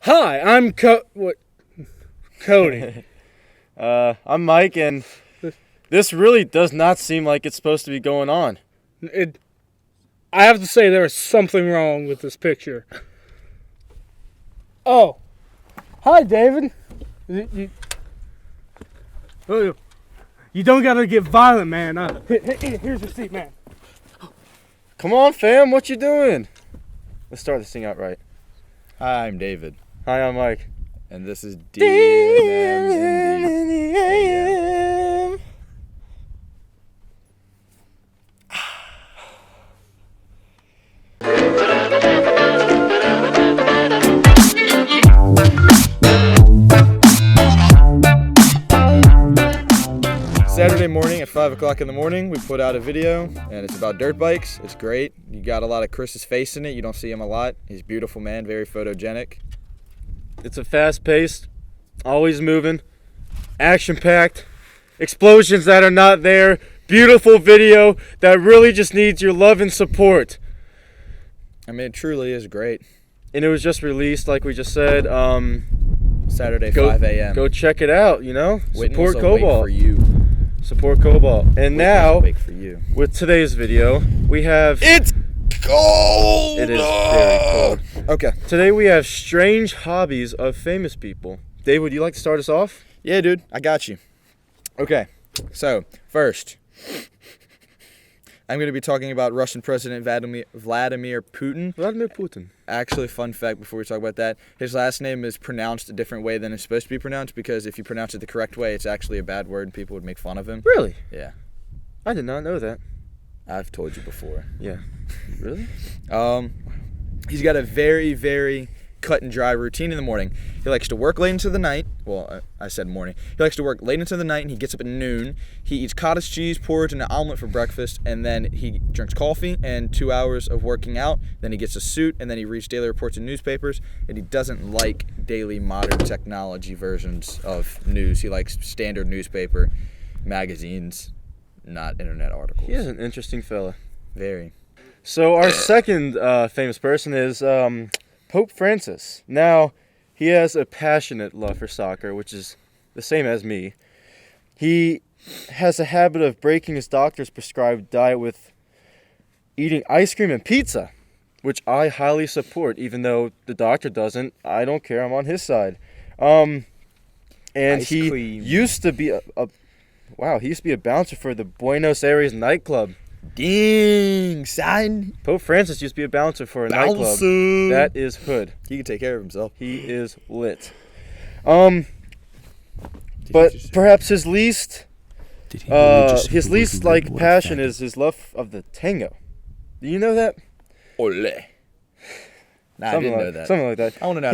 Hi, I'm Cody. I'm Mike, and this really does not seem like it's supposed to be going on. I have to say there is something wrong with this picture. Oh, hi, David. You don't gotta get violent, man. Here's your seat, man. Come on, fam, what you doing? Let's start this thing out right. Hi, I'm David. Hi, I'm Mike. And this is DMs in the AM. Saturday morning at 5 o'clock in the morning, we put out a video, and it's about dirt bikes. It's great. You got a lot of Chris's face in it. You don't see him a lot. He's a beautiful man, very photogenic. It's a fast-paced, always moving, action-packed, explosions that are not there, beautiful video that really just needs your love and support. I mean, it truly is great. And it was just released, like we just said. Saturday, 5 a.m. Go check it out, you know? Whiton Support will wait Kobault. for you. Support Kobault. And Whiton now, will wait for you. with today's video, we have... It's cold! It is very cold. Okay. Today we have strange hobbies of famous people. Dave, would you like to start us off? Yeah, dude, I got you. Okay, so first, I'm going to be talking about Russian President Vladimir Putin. Vladimir Putin. Actually, fun fact before we talk about that, his last name is pronounced a different way than it's supposed to be pronounced, because if you pronounce it the correct way, it's actually a bad word and people would make fun of him. Really? Yeah. I did not know that. I've told you before. Yeah. Really? He's got a very, very cut and dry routine in the morning. He likes to work late into the night. Well, I said morning. He likes to work late into the night, and he gets up at noon. He eats cottage cheese, porridge, and an omelet for breakfast, and then he drinks coffee and 2 hours of working out. Then he gets a suit, and then he reads daily reports in newspapers, and he doesn't like daily modern technology versions of news. He likes standard newspaper, magazines, not internet articles. He is an interesting fella. Very. So our second famous person is Pope Francis. Now, he has a passionate love for soccer, which is the same as me. He has a habit of breaking his doctor's prescribed diet with eating ice cream and pizza, which I highly support, even though the doctor doesn't. I don't care. I'm on his side. And Ice he cream. used to be he used to be a bouncer for the Buenos Aires nightclub. Dang, son. Pope Francis used to be a bouncer for a nightclub. That is hood. He can take care of himself. He is lit. But perhaps his least passion is his love of the tango. Do you know that? Ole. Nah, I didn't know that. Something like that. I want to know.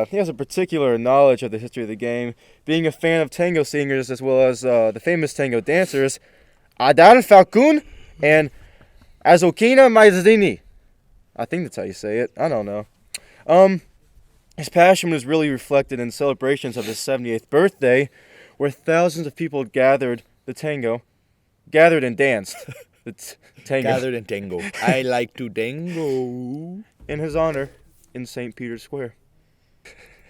He has a particular knowledge of the history of the game, being a fan of tango singers as well as the famous tango dancers Adan Falcon and Azokina Maizini. I think that's how you say it. I don't know. His passion was really reflected in celebrations of his 78th birthday, where thousands of people gathered and danced. Tango. Gathered in tango. I like to tango. In his honor, in St. Peter's Square.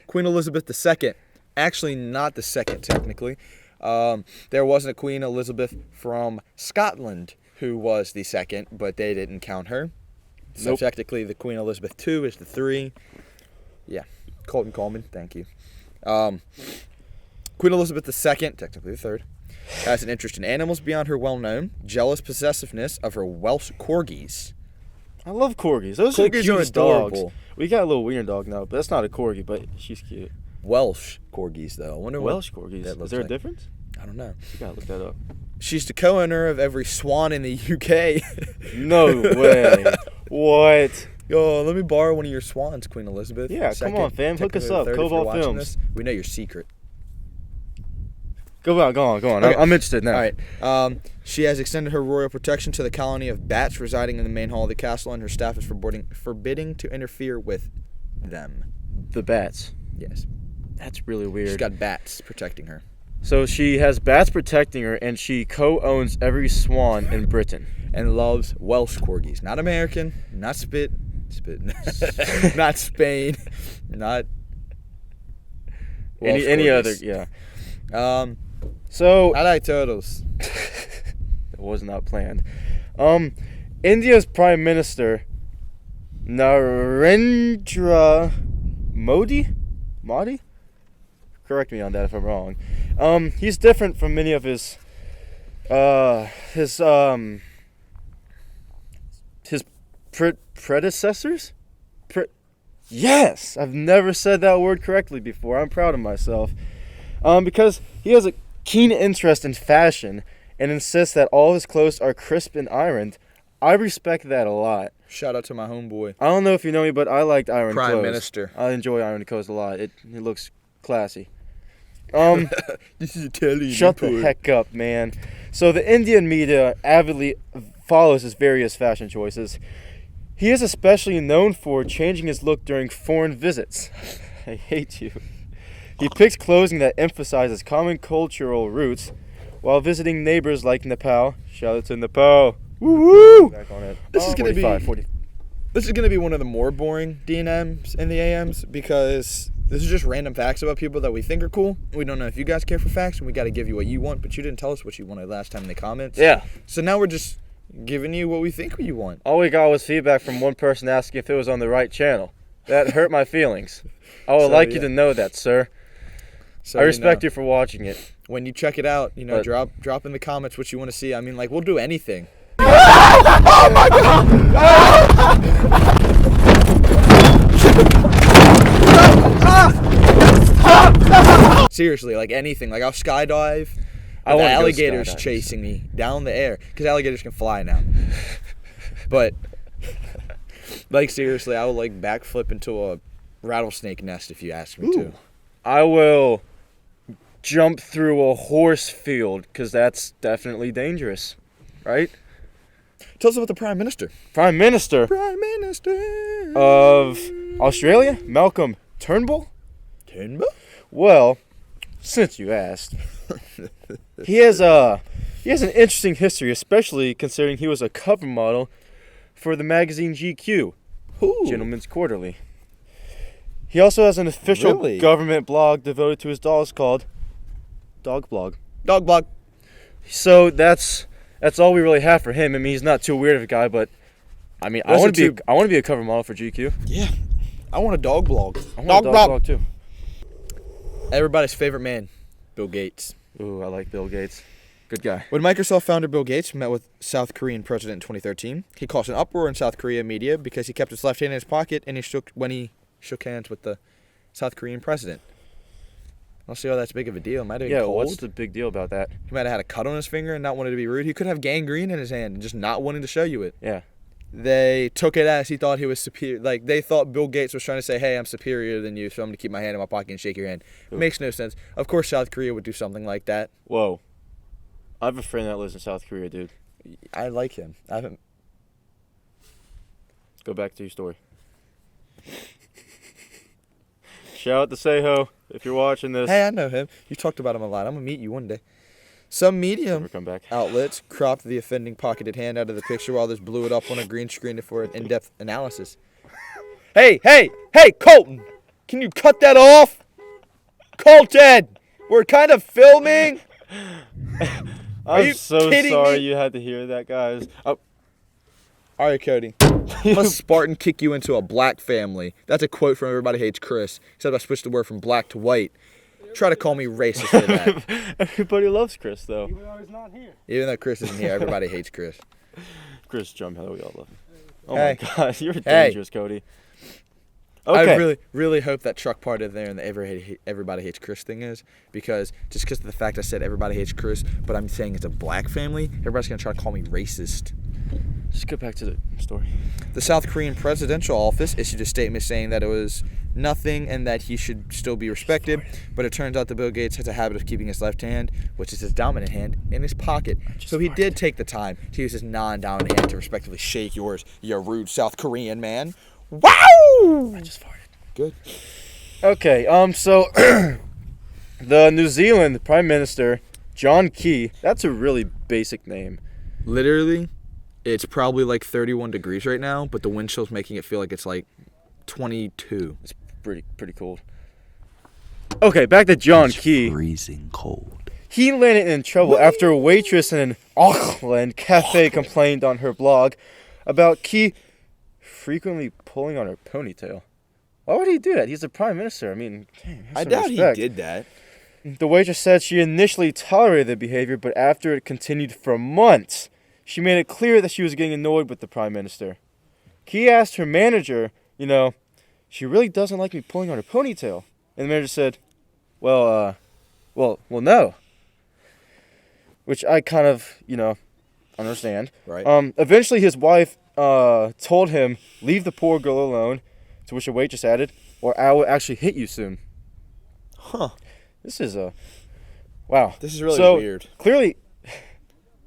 Queen Elizabeth II. Actually, not the second, technically. There wasn't a Queen Elizabeth from Scotland who was the second, but they didn't count her. So Nope. technically, the Queen Elizabeth II is the 3. Yeah, Colton Coleman, thank you. Queen Elizabeth II, technically the 3rd, has an interest in animals beyond her well-known jealous possessiveness of her Welsh corgis. I love corgis. Those are the Corgis are cutest dogs. adorable. We got a little wiener dog now, but that's not a corgi, but she's cute. Welsh corgis, though. I wonder Welsh what corgis. that Is looks there like. a difference? I don't know. You gotta look that up. She's the co-owner of every swan in the UK. No way. What? Yo, let me borrow one of your swans, Queen Elizabeth. Yeah, come on, fam. Hook us up. Third, if you're Kobault watching Films. this. We know your secret. Go on. Okay. I'm interested now. All right. She has extended her royal protection to the colony of bats residing in the main hall of the castle, and her staff is forbidding to interfere with them. The bats. Yes. That's really weird. She's got bats protecting her. So she has bats protecting her, and she co-owns every swan in Britain. And loves Welsh corgis. Not American, not not Spain, not Well, of any other, course. yeah. So I like turtles. It was not planned. India's Prime Minister, Narendra Modi? Correct me on that if I'm wrong. He's different from many of his predecessors? Yes! I've never said that word correctly before. I'm proud of myself. Because he has a keen interest in fashion and insists that all his clothes are crisp and ironed. I respect that a lot. Shout out to my homeboy. I don't know if you know me, but I liked ironed clothes. Prime Minister. I enjoy ironed clothes a lot. It looks classy. This is Italian. Shut the heck up, man. So the Indian media avidly follows his various fashion choices. He is especially known for changing his look during foreign visits. I hate you. He picks clothing that emphasizes common cultural roots while visiting neighbors like Nepal. Shout out to Nepal. Woo-woo! Back on it. This is gonna be 40. This is gonna be one of the more boring DNMs in the AMs because this is just random facts about people that we think are cool. We don't know if you guys care for facts, and we got to give you what you want, but you didn't tell us what you wanted last time in the comments. Yeah. So now we're just giving you what we think you want. All we got was feedback from one person asking if it was on the right channel. That hurt my feelings. I would like you to know that, sir. So I respect you for watching it. When you check it out, you know, drop in the comments what you want to see. I mean, like, we'll do anything. Oh my God! Seriously, like anything. Like I'll skydive. I With want alligators skydive. chasing me down the air because alligators can fly now. But like seriously, I would like backflip into a rattlesnake nest if you asked me to. I will jump through a horse field because that's definitely dangerous, right? Tell us about the Prime Minister. Prime Minister Prime Minister of Australia, Malcolm Turnbull. Turnbull? Well, since you asked, he has an interesting history, especially considering he was a cover model for the magazine GQ, Gentleman's Quarterly. He also has an official government blog devoted to his dogs called Dog Blog. Dog Blog. So that's all we really have for him. I mean, he's not too weird of a guy, but I mean, I want to be a cover model for GQ. Yeah, I want a dog blog. I want a dog blog too. Everybody's favorite man, Bill Gates. Ooh, I like Bill Gates. Good guy. When Microsoft founder Bill Gates met with South Korean president in 2013, he caused an uproar in South Korea media because he kept his left hand in his pocket and when he shook hands with the South Korean president. I don't see how that's big of a deal. Might have been cold. What's the big deal about that? He might have had a cut on his finger and not wanted to be rude. He could have gangrene in his hand and just not wanting to show you it. Yeah. They took it as he thought he was superior. Like, they thought Bill Gates was trying to say, hey, I'm superior than you, so I'm going to keep my hand in my pocket and shake your hand. Ooh. Makes no sense. Of course South Korea would do something like that. Whoa. I have a friend that lives in South Korea, dude. I like him. I haven't... Go back to your story. Shout out to Seho if you're watching this. Hey, I know him. You talked about him a lot. I'm going to meet you one day. Some medium outlets cropped the offending pocketed hand out of the picture while others blew it up on a green screen for an in-depth analysis. Hey, Colton! Can you cut that off? Colton! We're kind of filming! I'm so sorry you had to hear that, guys. All right, Cody. I'm a Spartan kick you into a black family. That's a quote from Everybody Hates Chris. He said I switched the word from black to white. Try to call me racist for that. Everybody loves Chris, though. Even though he's not here. Even though Chris isn't here, everybody hates Chris. Chris Drumheller, we all love him. Oh my God, you're dangerous, Cody. Okay. I really hope that truck part in there and the everybody hates Chris thing is because of the fact I said everybody hates Chris, but I'm saying it's a black family, everybody's going to try to call me racist. Just go back to the story. The South Korean presidential office issued a statement saying that it was nothing and that he should still be respected, but it turns out that Bill Gates has a habit of keeping his left hand, which is his dominant hand, in his pocket. So he did take the time to use his non-dominant hand to respectively shake yours, you rude South Korean man. Wow! I just farted. Good. Okay, so the New Zealand Prime Minister, John Key, that's a really basic name. Literally, it's probably like 31 degrees right now, but the wind chill's making it feel like it's like 22. It's pretty cold. Okay, back to John Key. Freezing cold. He landed in trouble after a waitress in an Auckland cafe complained on her blog about Key frequently pulling on her ponytail. Why would he do that? He's the prime minister. I mean, damn, have I some doubt respect. he did that. The waitress said she initially tolerated the behavior, but after it continued for months, she made it clear that she was getting annoyed with the prime minister. Key asked her manager, she really doesn't like me pulling on her ponytail. And the manager said, well, no. Which I kind of, understand. Right. Eventually his wife told him, leave the poor girl alone, to which a waitress added, or I will actually hit you soon. Huh. This is wow. This is really so, weird. Clearly,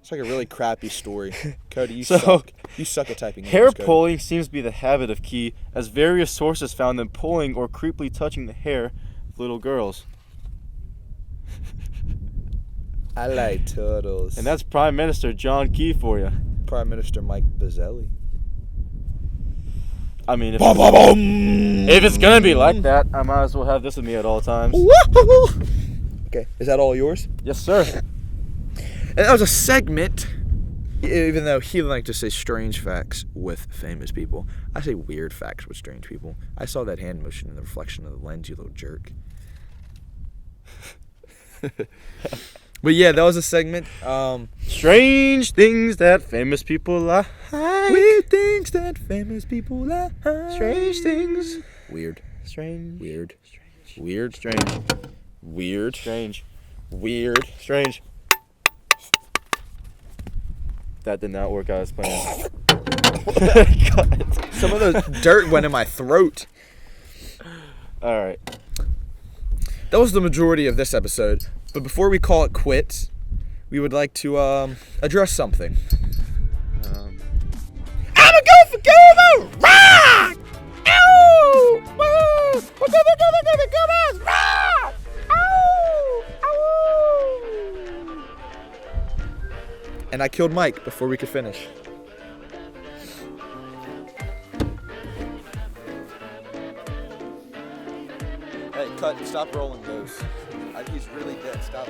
It's like a really crappy story. Cody, you So, suck. You suck at typing. hair names, Cody. pulling seems to be the habit of Key, as various sources found them pulling or creepily touching the hair of little girls. I like turtles. And that's Prime Minister John Key for you. Prime Minister Mike Bazzelli. I mean, if it's gonna be like that, I might as well have this with me at all times. Okay, is that all yours? Yes, sir. And that was a segment. Even though he liked to say strange facts with famous people, I say weird facts with strange people. I saw that hand motion in the reflection of the lens, you little jerk. But yeah, that was a segment. Strange things that famous people like. Weird things that famous people like. Strange things. Weird. Strange. Weird. Strange. Weird. Strange. Weird. Strange. Weird. Strange. That did not work out as planned. Some of the dirt went in my throat. All right. That was the majority of this episode. But before we call it quits, we would like to address something. I'm a go for Kobault! Rock! Ow! Woo! We're gonna go rock! Ow! Ow! And I killed Mike before we could finish. Hey, cut. Stop rolling those. He's really dead. Stop.